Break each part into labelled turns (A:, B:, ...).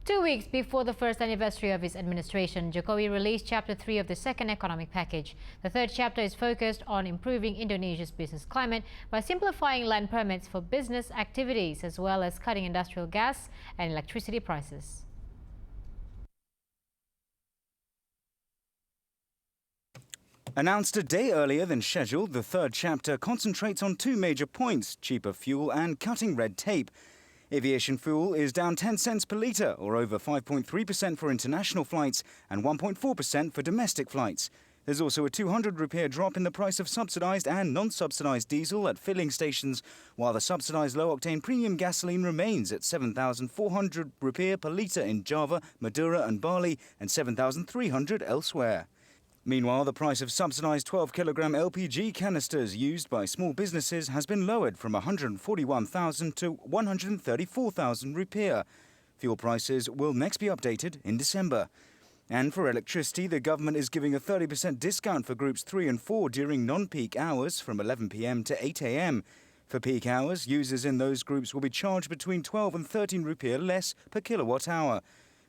A: 2 weeks before the first anniversary of his administration, Jokowi released Chapter 3 of the second economic package. The third chapter is focused on improving Indonesia's business climate by simplifying land permits for business activities, as well as cutting industrial gas and electricity prices.
B: Announced a day earlier than scheduled, the third chapter concentrates on two major points: cheaper fuel and cutting red tape. Aviation fuel is down 10 cents per litre, or over 5.3% for international flights and 1.4% for domestic flights. There's also a 200 rupiah drop in the price of subsidised and non-subsidised diesel at filling stations, while the subsidised low-octane premium gasoline remains at 7,400 rupiah per litre in Java, Madura and Bali, and 7,300 elsewhere. Meanwhile, the price of subsidised 12-kilogram LPG canisters used by small businesses has been lowered from 141,000 to 134,000 rupiah. Fuel prices will next be updated in December. And for electricity, the government is giving a 30% discount for groups 3 and 4 during non-peak hours from 11 p.m. to 8 a.m. For peak hours, users in those groups will be charged between 12 and 13 rupiah less per kilowatt hour.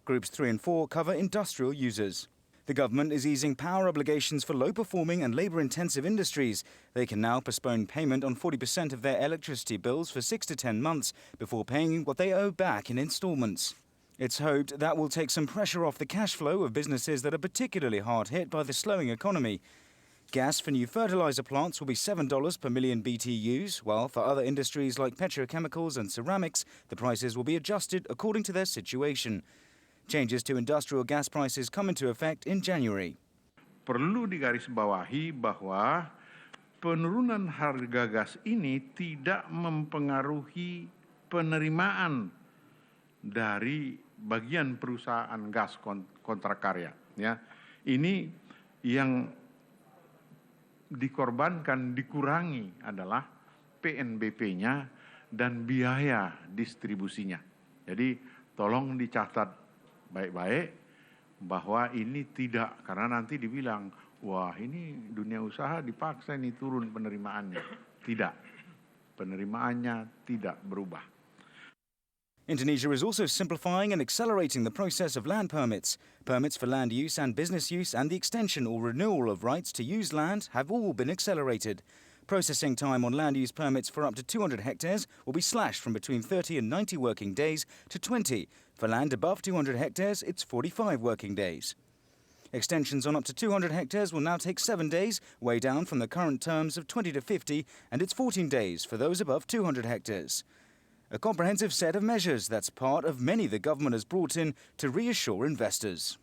B: Groups 3 and 4 cover industrial users. The government is easing power obligations for low-performing and labour-intensive industries. They can now postpone payment on 40% of their electricity bills for 6 to 10 months before paying what they owe back in instalments. It's hoped that will take some pressure off the cash flow of businesses that are particularly hard hit by the slowing economy. Gas for new fertiliser plants will be $7 per million BTUs, while for other industries like petrochemicals and ceramics, the prices will be adjusted according to their situation. Changes to industrial gas prices come into effect in January.
C: Perlu digarisbawahi bahwa penurunan harga gas ini tidak mempengaruhi penerimaan dari bagian perusahaan gas kontrak karya. Ya, ini yang dikorbankan, dikurangi adalah PNBP-nya dan biaya distribusinya. Jadi tolong dicatat baik-baik bahwa ini tidak, karena nanti dibilang, wah ini dunia usaha dipaksa ini turun penerimaannya. Tidak, penerimaannya tidak berubah.
B: Indonesia is also simplifying and accelerating the process of land permits. Permits for land use and business use and the extension or renewal of rights to use land have all been accelerated. Processing time on land use permits for up to 200 hectares will be slashed from between 30 and 90 working days to 20. For land above 200 hectares, it's 45 working days. Extensions on up to 200 hectares will now take 7 days, way down from the current terms of 20 to 50, and it's 14 days for those above 200 hectares. A comprehensive set of measures that's part of many the government has brought in to reassure investors.